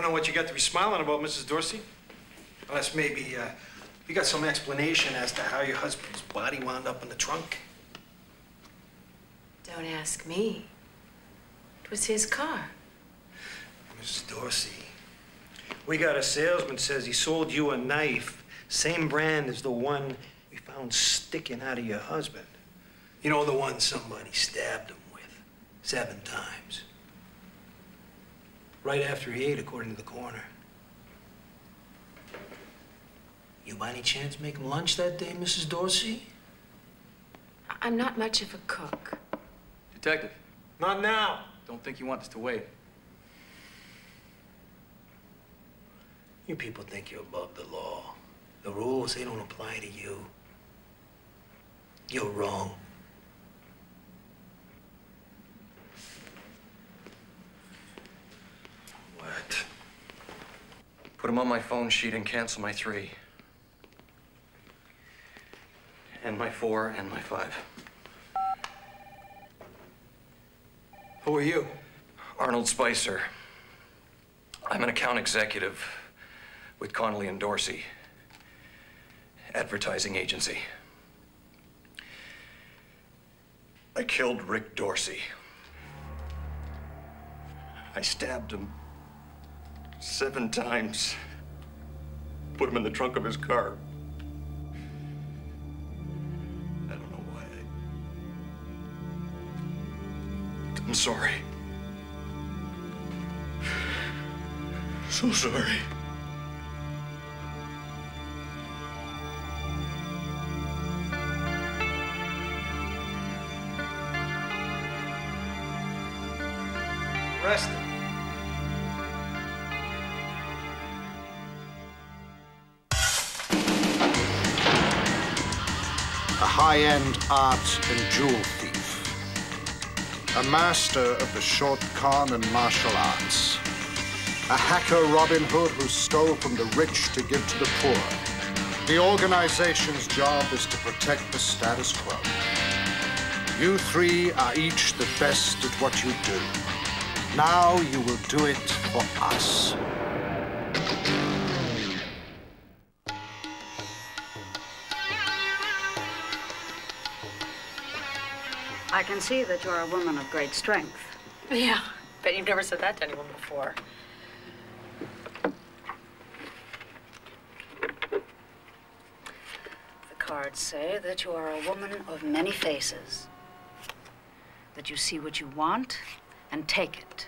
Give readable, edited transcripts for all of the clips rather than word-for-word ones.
don't know what you got to be smiling about, Mrs. Dorsey. Unless maybe you got some explanation as to how your husband's body wound up in the trunk. Don't ask me. It was his car. Mrs. Dorsey, we got a salesman says he sold you a knife, same brand as the one we found sticking out of your husband. You know, the one somebody stabbed him with 7 times. Right after he ate, according to the coroner. You by any chance make him lunch that day, Mrs. Dorsey? I'm not much of a cook. Detective. Not now. Don't think you want us to wait. You people think you're above the law. The rules, they don't apply to you. You're wrong. What? Put them on my phone sheet and cancel my 3. And my 4 and my 5. Who are you? Arnold Spicer. I'm an account executive with Connolly and Dorsey, advertising agency. I killed Rick Dorsey. I stabbed him 7 times, put him in the trunk of his car. I don't know why. I'm sorry. So sorry. Arrest him. A high-end art and jewel thief. A master of the short con and martial arts. A hacker Robin Hood who stole from the rich to give to the poor. The organization's job is to protect the status quo. You 3 are each the best at what you do. Now you will do it for us. I can see that you're a woman of great strength. Yeah, bet you've never said that to anyone before. The cards say that you are a woman of many faces. That you see what you want and take it.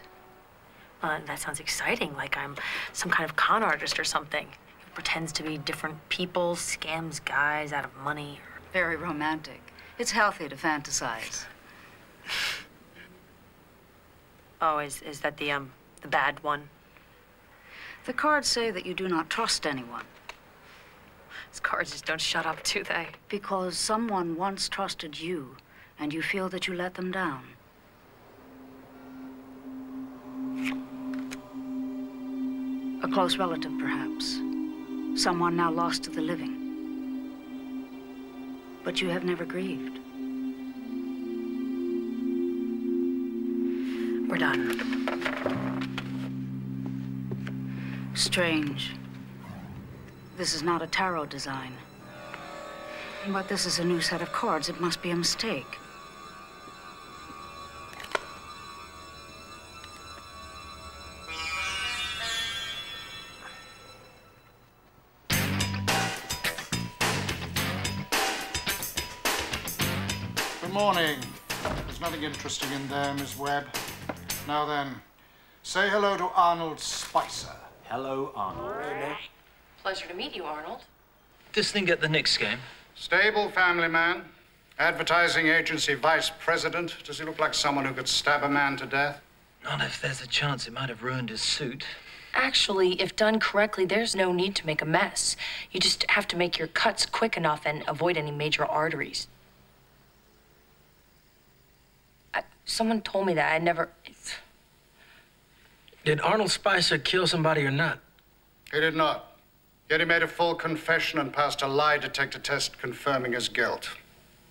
That sounds exciting, like I'm some kind of con artist or something. Who pretends to be different people, scams guys out of money. Very romantic. It's healthy to fantasize. Oh, is that the bad one? The cards say that you do not trust anyone. These cards just don't shut up, do they? Because someone once trusted you, and you feel that you let them down. A close relative, perhaps. Someone now lost to the living. But you have never grieved. We're done. Strange. This is not a tarot design. But this is a new set of cards. It must be a mistake. Good morning. There's nothing interesting in there, Miss Webb. Now then, say hello to Arnold Spicer. Hello, Arnold. Pleasure to meet you, Arnold. This thing at the Knicks game? Stable family man. Advertising agency vice president. Does he look like someone who could stab a man to death? Not if there's a chance it might have ruined his suit. Actually, if done correctly, there's no need to make a mess. You just have to make your cuts quick enough and avoid any major arteries. Someone told me that. I never... Did Arnold Spicer kill somebody or not? He did not. Yet he made a full confession and passed a lie detector test confirming his guilt.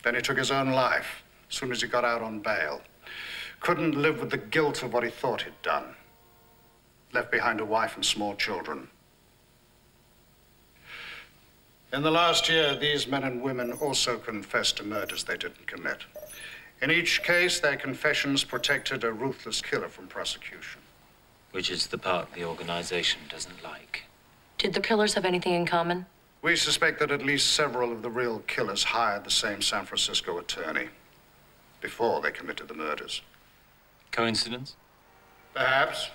Then he took his own life as soon as he got out on bail. Couldn't live with the guilt of what he thought he'd done. left behind a wife and small children. In the last year, these men and women also confessed to murders they didn't commit. In each case, their confessions protected a ruthless killer from prosecution. Which is the part the organization doesn't like. Did the killers have anything in common? We suspect that at least several of the real killers hired the same San Francisco attorney before they committed the murders. Coincidence? Perhaps.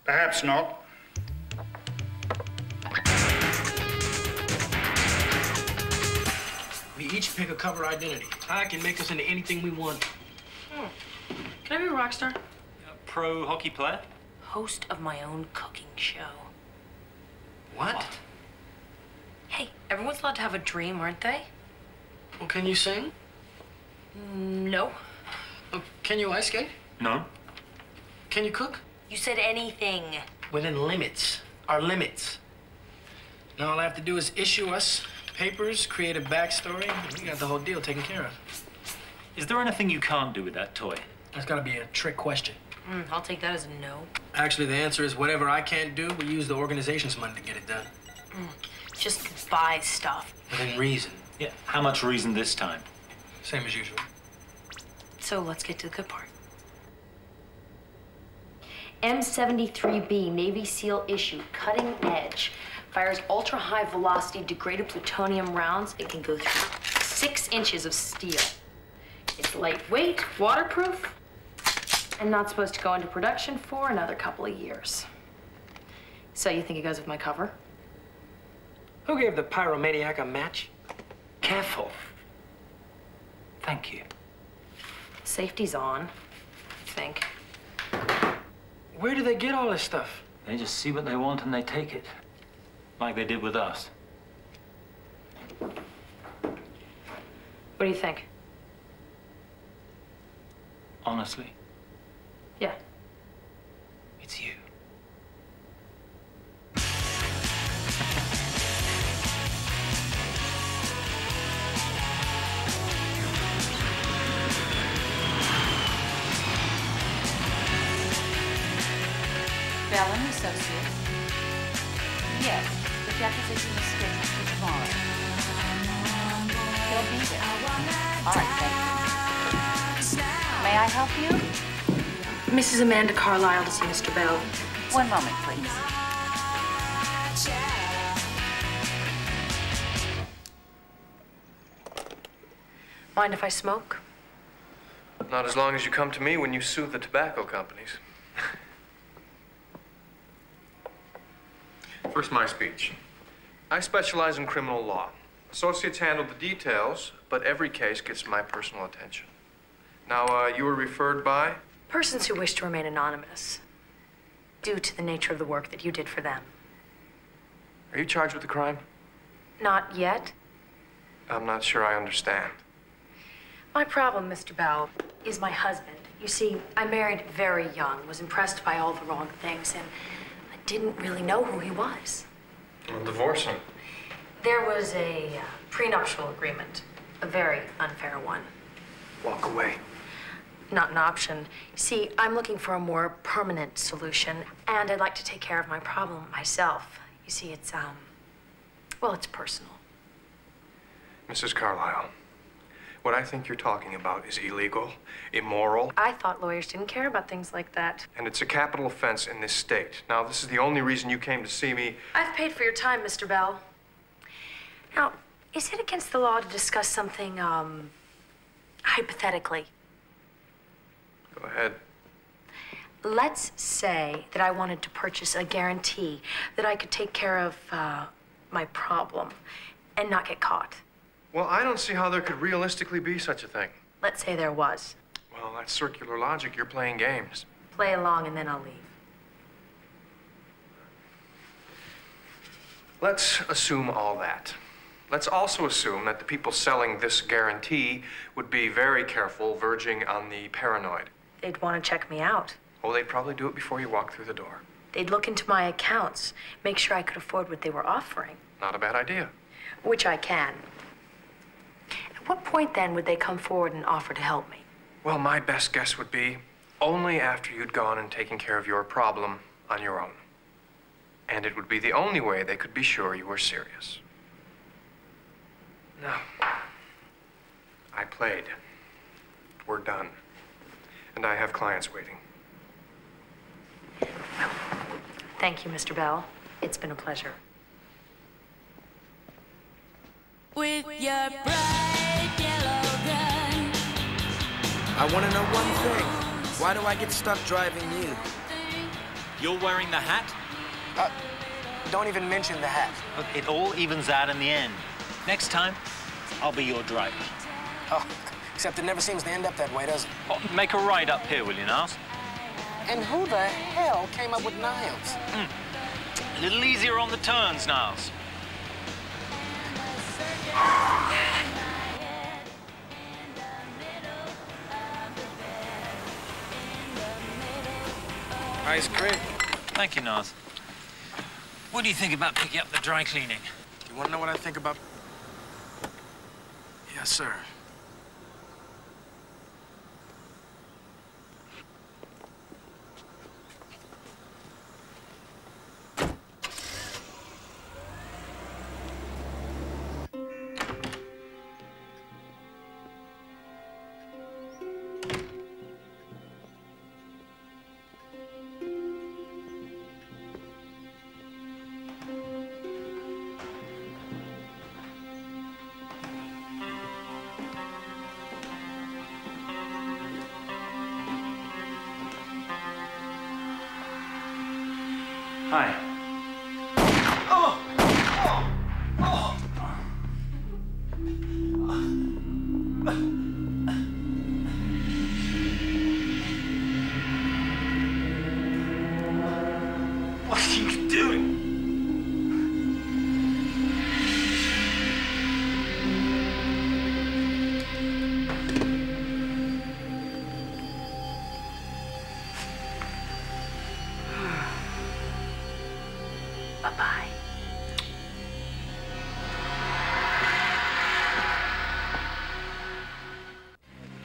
Perhaps not. We each pick a cover identity. I can make us into anything we want. Can I be a rock star? Pro hockey player? Host of my own cooking show. What? Hey, everyone's allowed to have a dream, aren't they? Well, can you sing? No. Oh, can you ice skate? No. Can you cook? You said anything. Within limits. Our limits. Now all I have to do is issue us papers, create a backstory, and we got the whole deal taken care of. Is there anything you can't do with that toy? That's gotta be a trick question. I'll take that as a no. Actually, the answer is whatever I can't do, we use the organization's money to get it done. Just buy stuff. Within reason. Yeah. How much reason this time? Same as usual. So let's get to the good part. M73B, Navy SEAL issue, cutting edge. Fires ultra-high velocity degraded plutonium rounds. It can go through 6 inches of steel. It's lightweight, waterproof, and not supposed to go into production for another couple of years. So you think it goes with my cover? Who gave the pyromaniac a match? Careful. Thank you. Safety's on, I think. Where do they get all this stuff? They just see what they want and they take it. Like they did with us. What do you think? Honestly, Yeah. it's you. Bell and Associates. Yes, the deposition is scheduled for tomorrow. They'll be there. All right, thank you. May I help you? Mrs. Amanda Carlisle to see Mr. Bell. One moment, please. Mind if I smoke? Not as long as you come to me when you sue the tobacco companies. First, my speech. I specialize in criminal law. Associates handle the details, but every case gets my personal attention. Now, you were referred by? Persons who wish to remain anonymous, due to the nature of the work that you did for them. Are you charged with a crime? Not yet. I'm not sure I understand. My problem, Mr. Bell, is my husband. You see, I married very young, was impressed by all the wrong things, and I didn't really know who he was. Well, divorce him. There was a prenuptial agreement, a very unfair one. Walk away. Not an option. See, I'm looking for a more permanent solution, and I'd like to take care of my problem myself. You see, it's, well, it's personal. Mrs. Carlisle, what I think you're talking about is illegal, immoral, I thought lawyers didn't care about things like that. and it's a capital offense in this state. Now, this is the only reason you came to see me. I've paid for your time, Mr. Bell. Now, is it against the law to discuss something, hypothetically? Go ahead. Let's say that I wanted to purchase a guarantee that I could take care of, my problem and not get caught. Well, I don't see how there could realistically be such a thing. Let's say there was. Well, that's circular logic. You're playing games. Play along and then I'll leave. Let's assume all that. Let's also assume that the people selling this guarantee would be very careful, verging on the paranoid. They'd want to check me out. Oh, they'd probably do it before you walk through the door. They'd look into my accounts, make sure I could afford what they were offering, Not a bad idea. which I can. At what point then would they come forward and offer to help me? Well, my best guess would be only after you'd gone and taken care of your problem on your own. And it would be the only way they could be sure you were serious. No. I played. We're done. And I have clients waiting. Thank you, Mr. Bell. It's been a pleasure. With your bright yellow gun. I want to know one thing. Why do I get stuck driving you? You're wearing the hat? Don't even mention the hat. Look, it all evens out in the end. Next time, I'll be your driver. Oh, except it never seems to end up that way, does it? Oh, make a right up here, will you, Niles? And who the hell came up with Niles? A little easier on the turns, Niles. Ice cream. Thank you, Niles. What do you think about picking up the dry cleaning? You want to know what I think about? Yes, sir. Hi. What are you doing? Bye-bye.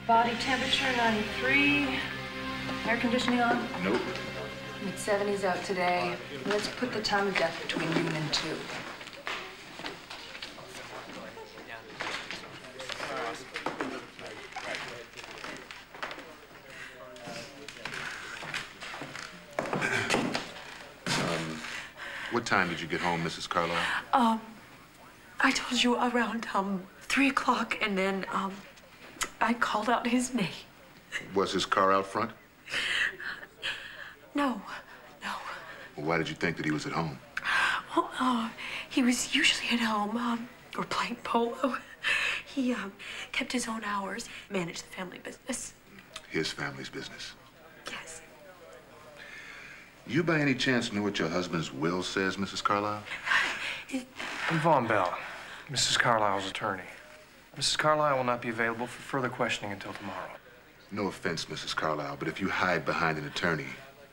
Body temperature 93. Air conditioning on? Nope. Mid-70s out today. Let's put the time of death between noon and 2. What time did you get home, Mrs. Carlisle? I told you around 3 o'clock, and then I called out his name. Was his car out front? No. Well, why did you think that he was at home? Well, he was usually at home, or playing polo. He kept his own hours, managed the family business. His family's business. Yes. You by any chance know what your husband's will says, Mrs. Carlisle? I'm Vaughn Bell, Mrs. Carlisle's attorney. Mrs. Carlisle will not be available for further questioning until tomorrow. No offense, Mrs. Carlisle, but if you hide behind an attorney,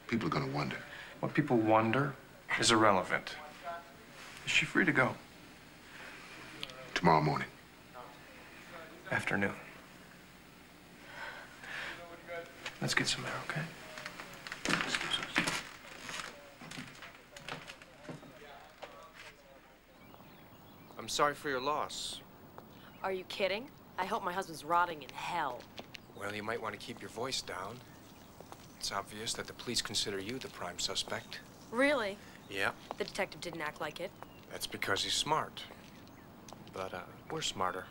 people are going to wonder. What people wonder is irrelevant. Is she free to go? Tomorrow morning. Afternoon. Let's get some air, okay? I'm sorry for your loss. Are you kidding? I hope my husband's rotting in hell. Well, you might want to keep your voice down. It's obvious that the police consider you the prime suspect. Really? Yeah. The detective didn't act like it. That's because he's smart. But, we're smarter.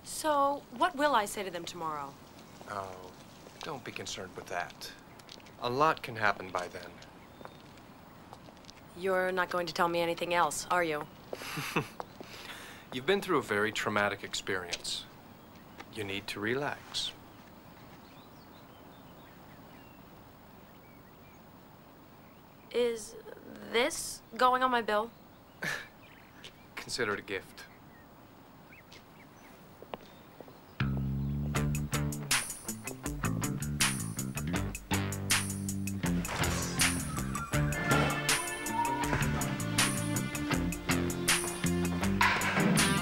So, what will I say to them tomorrow? Oh, don't be concerned with that. A lot can happen by then. You're not going to tell me anything else, are you? You've been through a very traumatic experience. You need to relax. Is this going on my bill? Consider it a gift.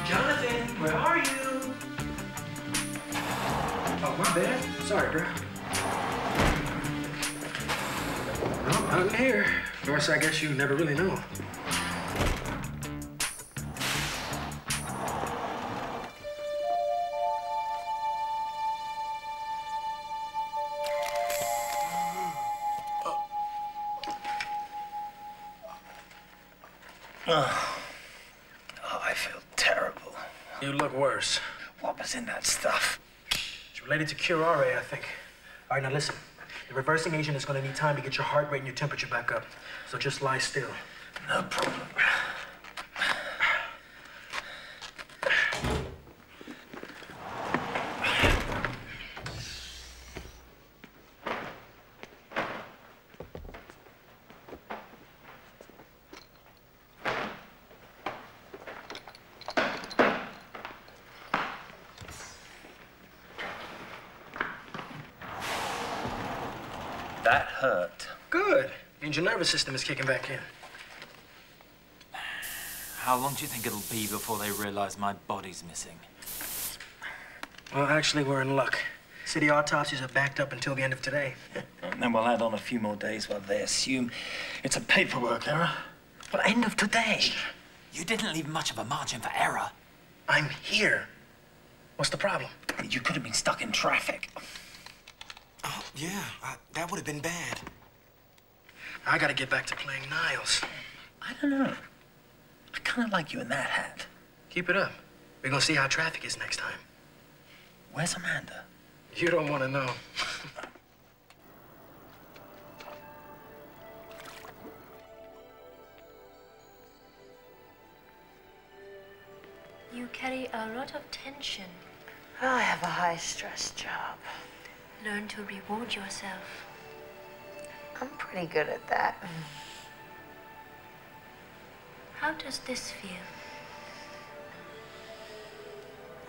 Jonathan, where are you? Oh, my bad. Sorry, bro. Not in here. Of course, I guess you never really know. Oh, I feel terrible. You look worse. What was in that stuff? It's related to curare, I think. All right, now listen. The reversing agent is going to need time to get your heart rate and your temperature back up. So just lie still. No problem. That hurt. Good. Means your nervous system is kicking back in. How long do you think it'll be before they realize my body's missing? Well, actually, we're in luck. City autopsies are backed up until the end of today. And then we'll add on a few more days while they assume it's a paperwork error. But end of today. You didn't leave much of a margin for error. I'm here. What's the problem? You could have been stuck in traffic. Oh, yeah. That would have been bad. I gotta get back to playing Niles. I don't know. I kind of like you in that hat. Keep it up. We're gonna see how traffic is next time. Where's Amanda? You don't want to know. You carry a lot of tension. I have a high-stress job. Learn to reward yourself. I'm pretty good at that. How does this feel?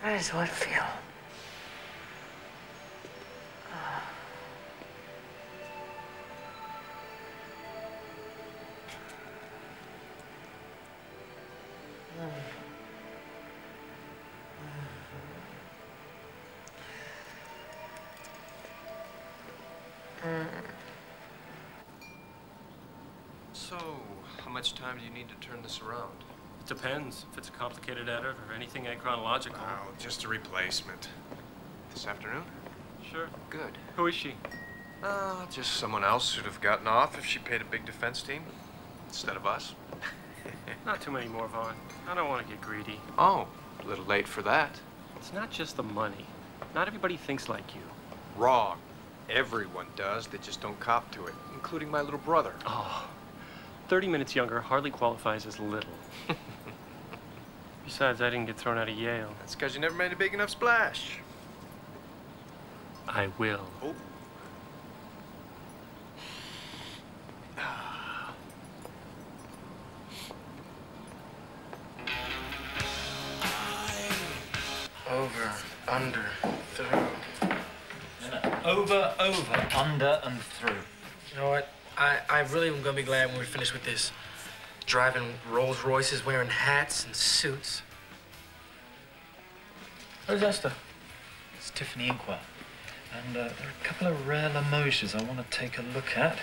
How does what feel? So, how much time do you need to turn this around? It depends if it's a complicated edit or anything achronological. Oh, just a replacement. This afternoon? Sure. Good. Who is she? Just someone else who'd have gotten off if she paid a big defense team instead of us. Not too many more, Vaughn. I don't want to get greedy. Oh, a little late for that. It's not just the money. Not everybody thinks like you. Wrong. Everyone does. They just don't cop to it, including my little brother. Oh, 30 minutes younger hardly qualifies as little. Besides, I didn't get thrown out of Yale. That's because you never made a big enough splash. I will. Oh. Over, under, through. No. Over, under, and through. You know what? I really am gonna be glad when we're finished with this. Driving Rolls Royces, wearing hats and suits. Where's that stuff? It's Tiffany Inkwell. And there are a couple of rare Limoges I want to take a look at.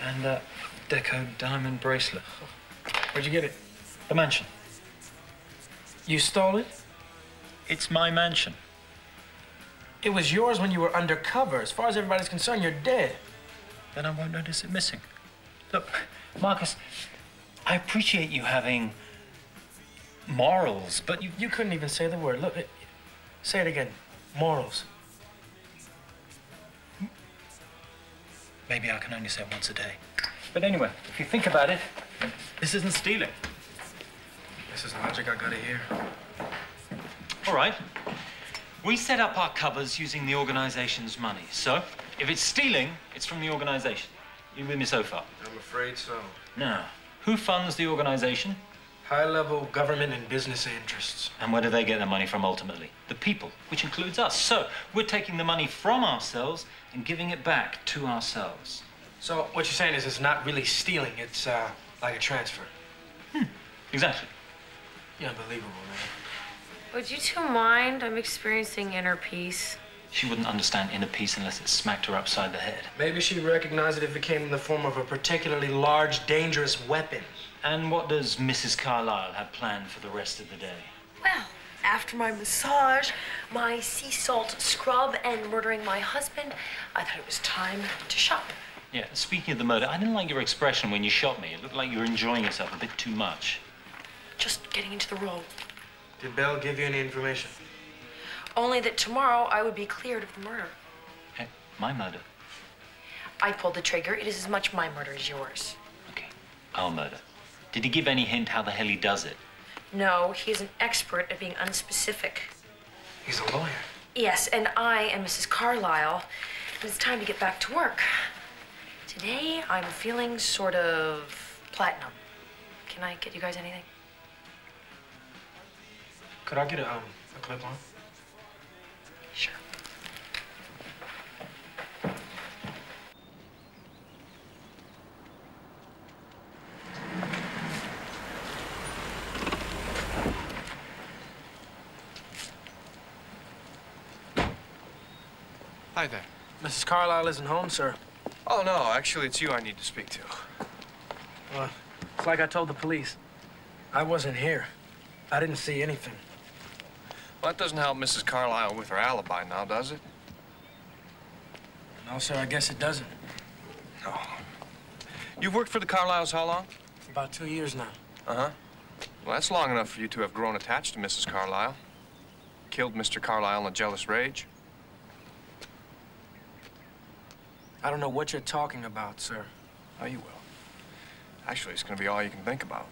And a Deco diamond bracelet. Where'd you get it? The mansion. You stole it? It's my mansion. It was yours when you were undercover. As far as everybody's concerned, you're dead. Then I won't notice it missing. Look, Marcus, I appreciate you having morals, but You couldn't even say the word. Look, say it again. Morals. maybe I can only say once a day. But anyway, if you think about it, this isn't stealing. This is logic I gotta hear. All right. We set up our covers using the organization's money. So, if it's stealing, it's from the organization. You with me so far? I'm afraid so. Now, who funds the organization? High-level government and business interests. And where do they get their money from ultimately? The people, which includes us. So, we're taking the money from ourselves and giving it back to ourselves. So, what you're saying is it's not really stealing, it's like a transfer. Exactly. You're unbelievable, man. Would you two mind? I'm experiencing inner peace. She wouldn't understand inner peace unless it smacked her upside the head. Maybe she'd recognize it if it came in the form of a particularly large, dangerous weapon. And what does Mrs. Carlyle have planned for the rest of the day? Well, after my massage, my sea salt scrub, and murdering my husband, I thought it was time to shop. Yeah, speaking of the murder, I didn't like your expression when you shot me. It looked like you were enjoying yourself a bit too much. Just getting into the role. Did Belle give you any information? Only that tomorrow I would be cleared of the murder. Hey, my murder? I pulled the trigger. It is as much my murder as yours. Okay, our murder. Did he give any hint how the hell he does it? No, he's an expert at being unspecific. He's a lawyer. Yes, and I am Mrs. Carlyle, and it's time to get back to work. Today, I'm feeling sort of platinum. Can I get you guys anything? Could I get a clip-on? Sure. Hi there. Mrs. Carlyle isn't home, sir. Oh, no, actually, it's you I need to speak to. Well, it's like I told the police. I wasn't here. I didn't see anything. Well, that doesn't help Mrs. Carlyle with her alibi now, does it? No, sir, I guess it doesn't. No. You've worked for the Carlyles how long? About 2 years now. Uh-huh. Well, that's long enough for you to have grown attached to Mrs. Carlyle. Killed Mr. Carlyle in a jealous rage. I don't know what you're talking about, sir. Oh, you will. Actually, it's gonna be all you can think about.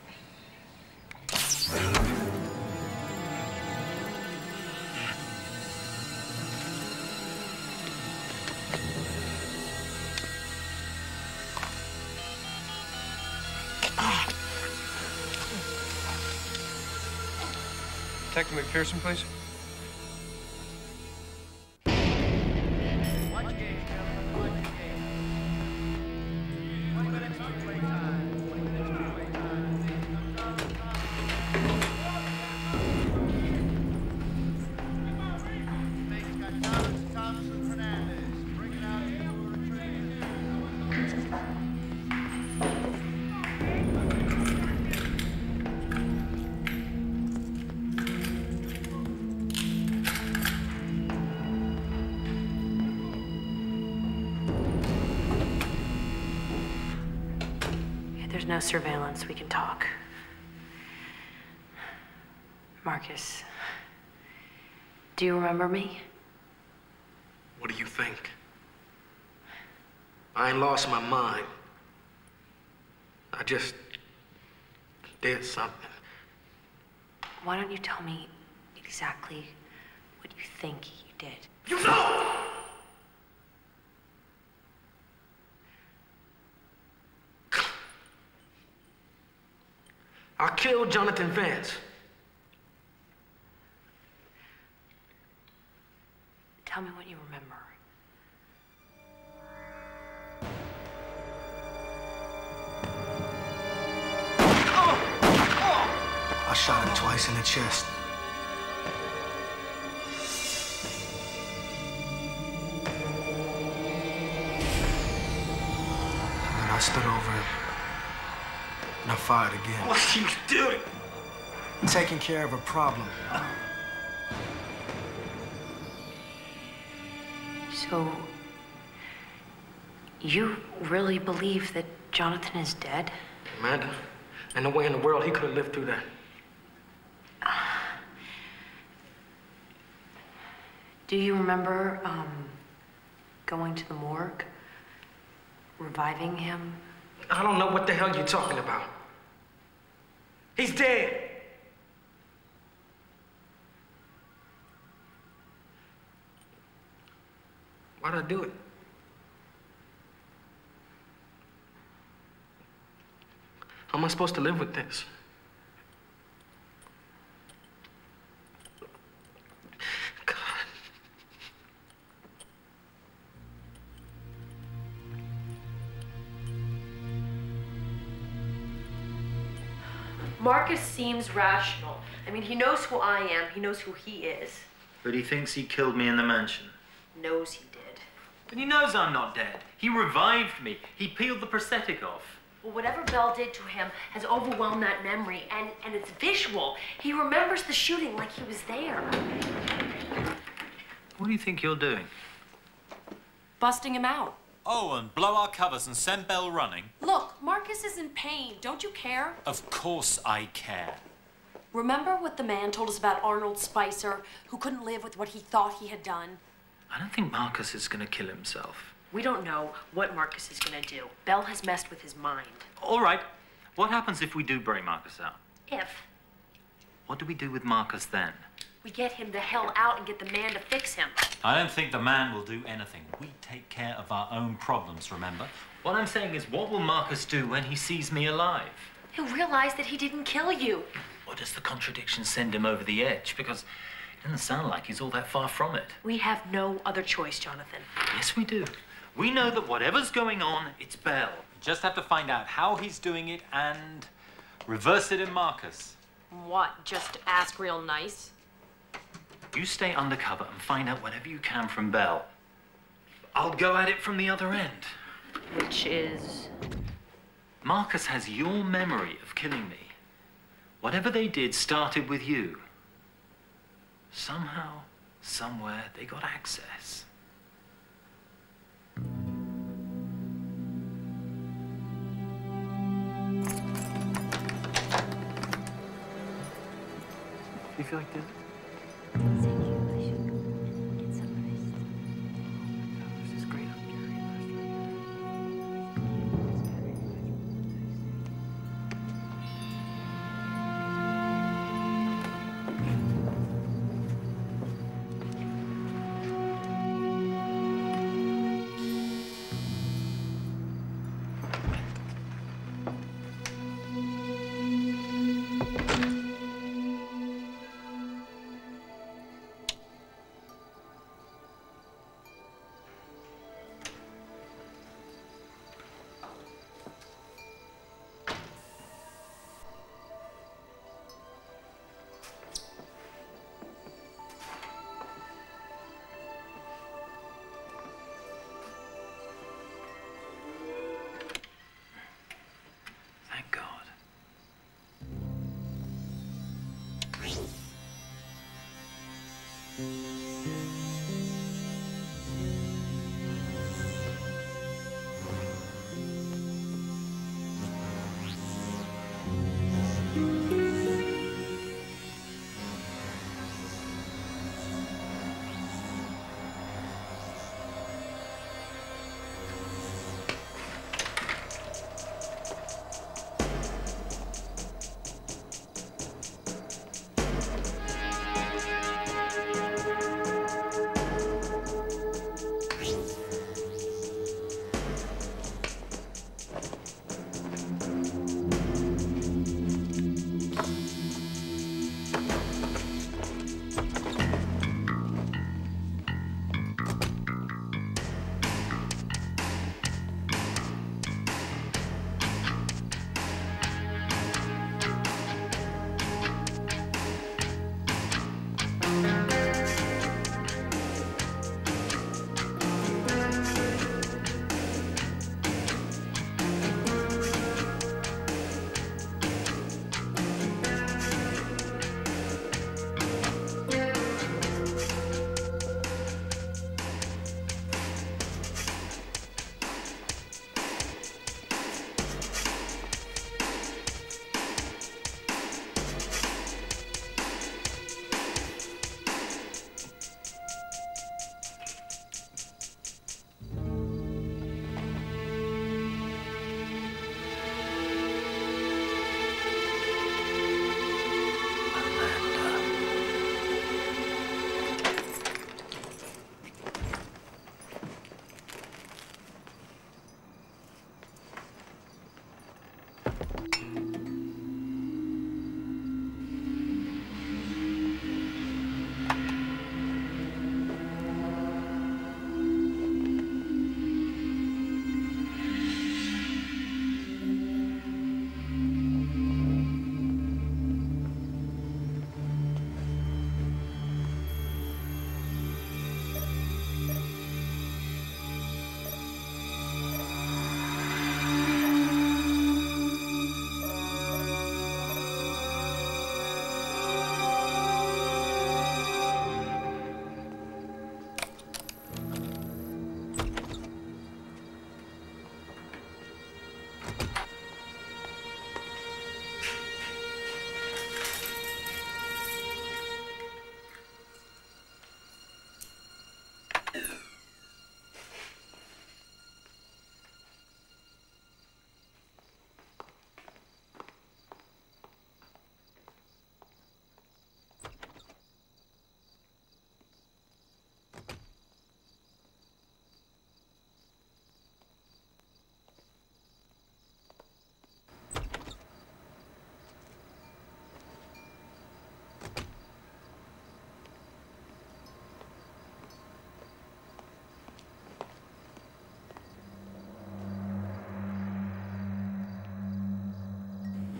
Detective McPherson, please. There's no surveillance. We can talk. Marcus, do you remember me? What do you think? I ain't lost my mind. I just did something. Why don't you tell me exactly what you think you did? You know! I killed Jonathan Vance. Tell me what you remember. I shot him twice in the chest. And then I stood over him. And I fired again. What are you doing? Taking care of a problem. So, you really believe that Jonathan is dead? Amanda, ain't no way in the world he could have lived through that. Do you remember, going to the morgue? Reviving him? I don't know what the hell you're talking about. He's dead. Why'd I do it? How am I supposed to live with this? God. Marcus seems rational. I mean, he knows who I am. He knows who he is. But he thinks he killed me in the mansion. knows he did. But he knows I'm not dead. He revived me. He peeled the prosthetic off. Well, whatever Bell did to him has overwhelmed that memory, and it's visual. He remembers the shooting like he was there. What do you think you're doing? Busting him out. Oh, and blow our covers and send Bell running? Look, Marcus is in pain. Don't you care? Of course I care. Remember what the man told us about Arnold Spicer, who couldn't live with what he thought he had done? I don't think Marcus is going to kill himself. We don't know what Marcus is going to do. Bell has messed with his mind. All right. What happens if we do bury Marcus out? If What do we do with Marcus then? we get him the hell out and get the man to fix him. I don't think the man will do anything. We take care of our own problems, remember? What I'm saying is, what will Marcus do when he sees me alive? He'll realize that he didn't kill you. Or does the contradiction send him over the edge? Because it doesn't sound like he's all that far from it. We have no other choice, Jonathan. Yes, we do. We know that whatever's going on, it's Bell. Just have to find out how he's doing it and reverse it in Marcus. What, just ask real nice? You stay undercover and find out whatever you can from Bell. I'll go at it from the other end. Which is? Marcus has your memory of killing me. Whatever they did started with you. Somehow, somewhere, they got access. You feel like this? Thank God.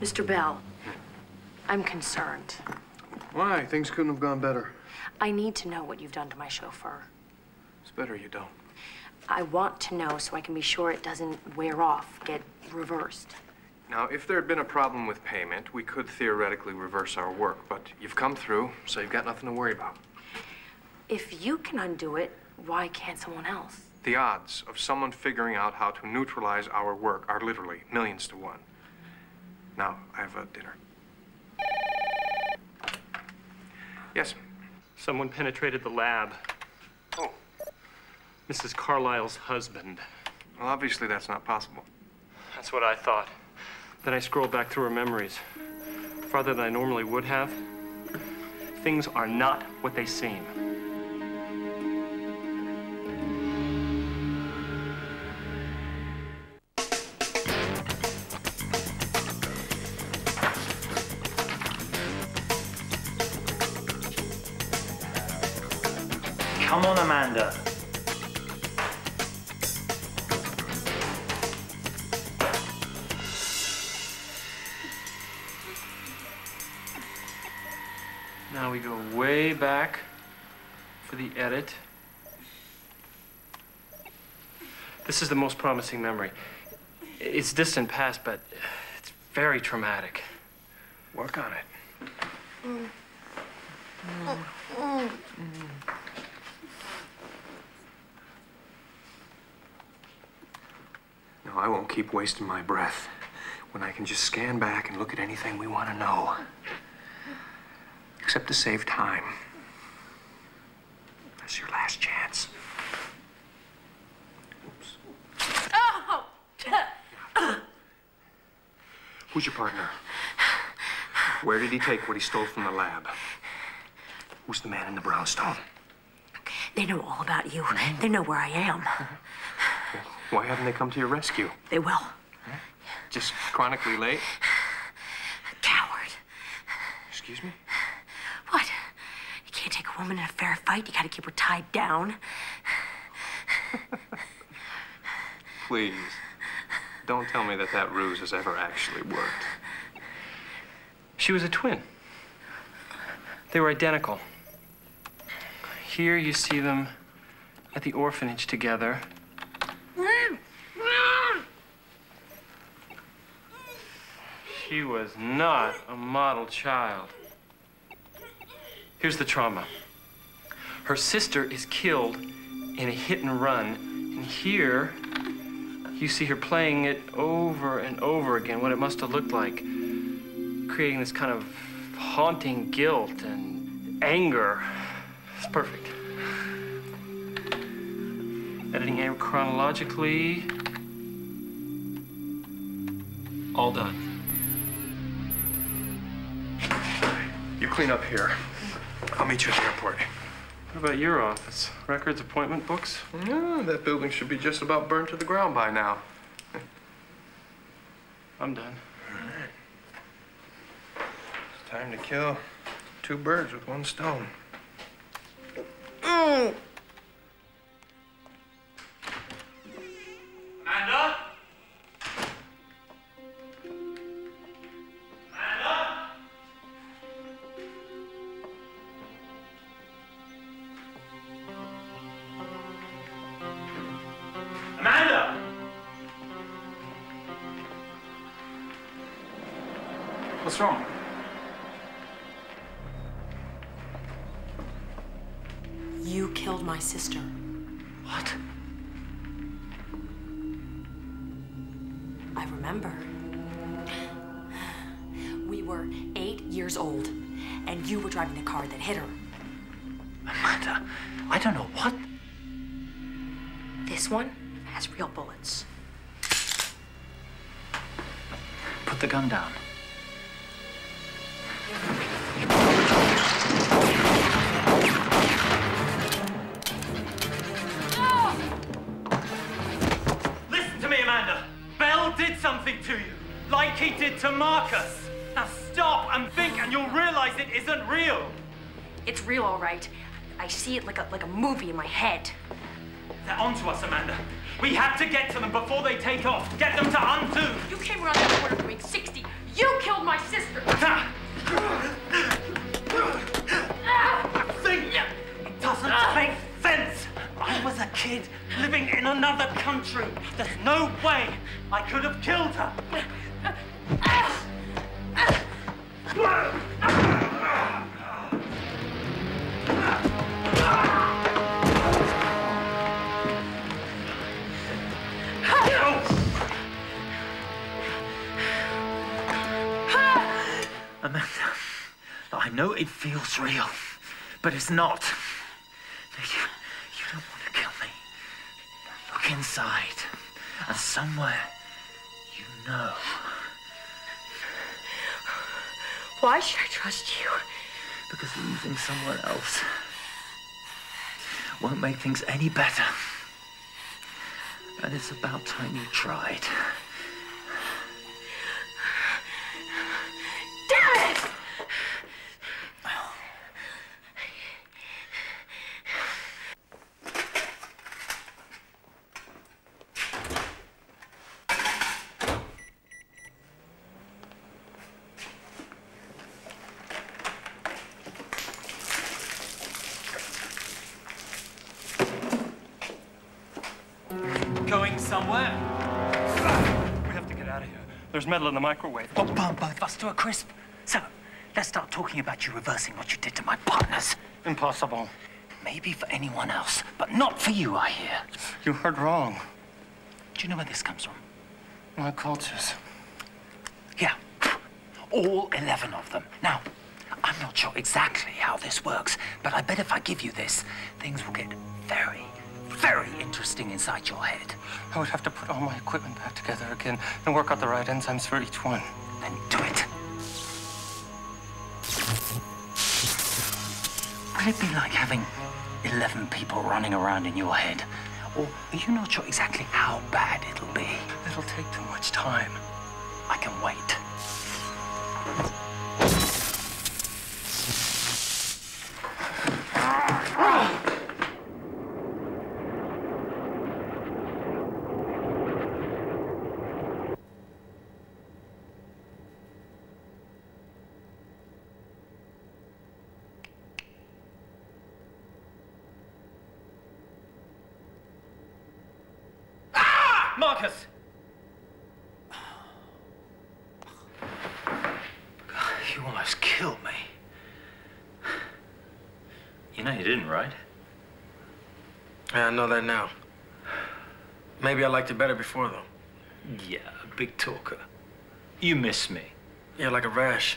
Mr. Bell, I'm concerned. Why? Things couldn't have gone better. I need to know what you've done to my chauffeur. It's better you don't. I want to know so I can be sure it doesn't wear off, get reversed. Now, if there had been a problem with payment, we could theoretically reverse our work, but you've come through, so you've got nothing to worry about. If you can undo it, why can't someone else? The odds of someone figuring out how to neutralize our work are literally millions to one. Now, I have dinner. Yes? Someone penetrated the lab. Oh. Mrs. Carlisle's husband. Well, obviously that's not possible. That's what I thought. Then I scrolled back through her memories. Farther than I normally would have. Things are not what they seem. Come on, Amanda. Now we go way back for the edit. This is the most promising memory. It's distant past, but it's very traumatic. Work on it. No, I won't keep wasting my breath when I can just scan back and look at anything we want to know. Except to save time. That's your last chance. Oops. Oh! Who's your partner? Where did he take what he stole from the lab? Who's the man in the brownstone? They know all about you. They know where I am. Why haven't they come to your rescue? They will. Just chronically late? Coward. Excuse me? What? You can't take a woman in a fair fight. You gotta keep her tied down. Please, don't tell me that that ruse has ever actually worked. She was a twin. They were identical. Here you see them at the orphanage together. She was not a model child. Here's the trauma. Her sister is killed in a hit and run, and here you see her playing it over and over again, what it must have looked like, creating this kind of haunting guilt and anger. It's perfect. Editing it chronologically. All done. You clean up here. I'll meet you at the airport. What about your office? Records, appointment books? Yeah, that building should be just about burned to the ground by now. I'm done. All right. It's time to kill two birds with one stone. Amanda? Amanda? Amanda! What's wrong? You killed my sister. What? I remember. We were 8 years old, and you were driving the car that hit her. Amanda, I don't know what. This one has real bullets. Put the gun down. Listen to me, Amanda. Bell did something to you, like he did to Marcus. Now stop and think, and you'll realize it isn't real. It's real, all right. I see it like a movie in my head. They're onto us, Amanda. We have to get to them before they take off. Get them to undo. You came around that corner for me 60 You killed my sister! It doesn't make sense. I was a kid living in another country. There's no way I could have killed her. Amanda, I know it feels real, but it's not. You don't want to kill me. Look inside, and somewhere you know. Why should I trust you? Because losing someone else won't make things any better. And it's about time you tried. Damn it! Going somewhere? We have to get out of here. There's metal in the microwave. Oh, burn both of us to a crisp. So, let's start talking about you reversing what you did to my partners. Impossible. Maybe for anyone else, but not for you, I hear. You heard wrong. Do you know where this comes from? My cultures. Yeah, all 11 of them. Now, I'm not sure exactly how this works, but I bet if I give you this, things will get very, very interesting inside your head. I would have to put all my equipment back together again and work out the right enzymes for each one. Then do it. Will it be like having 11 people running around in your head? Or are you not sure exactly how bad it'll be? It'll take too much time. I can wait. Marcus! You almost killed me. You know you didn't, right? Yeah, I know that now. Maybe I liked it better before, though. Yeah, a big talker. You miss me. Yeah, like a rash.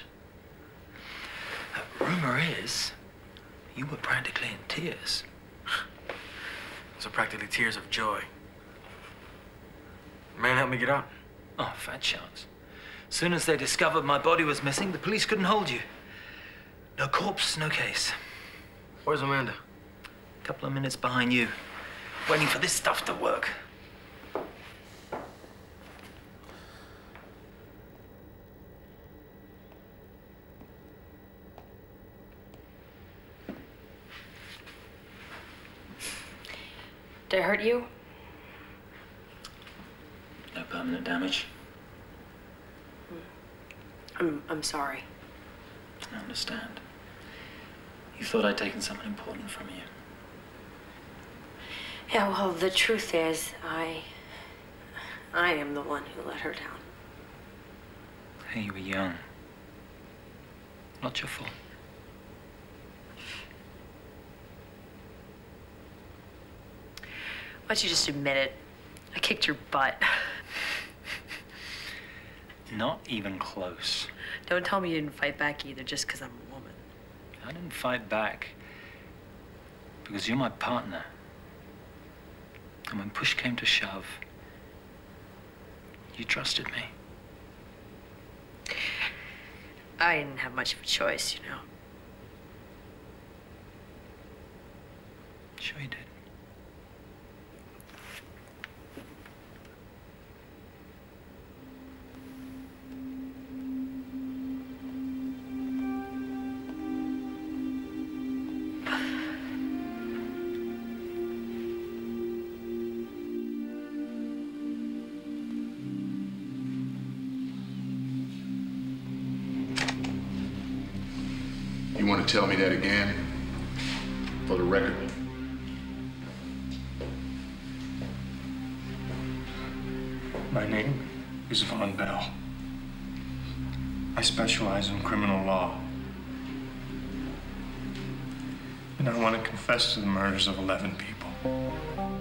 Rumor is, you were practically in tears. Those are practically tears of joy. Man, help me get out. Oh, fat chance. Soon as they discovered my body was missing, the police couldn't hold you. No corpse, no case. Where's Amanda? A couple of minutes behind you, waiting for this stuff to work. Did I hurt you? No permanent damage. I'm sorry. I understand. You thought I'd taken something important from you. Yeah, well, the truth is, I am the one who let her down. Hey, you were young. Not your fault. Why don't you just admit it? I kicked your butt. Not even close. Don't tell me you didn't fight back either just because I'm a woman. I didn't fight back because you're my partner. And when push came to shove, you trusted me. I didn't have much of a choice, you know. Sure you did. You want to tell me that again? For the record? My name is Von Bell. I specialize in criminal law. And I want to confess to the murders of 11 people.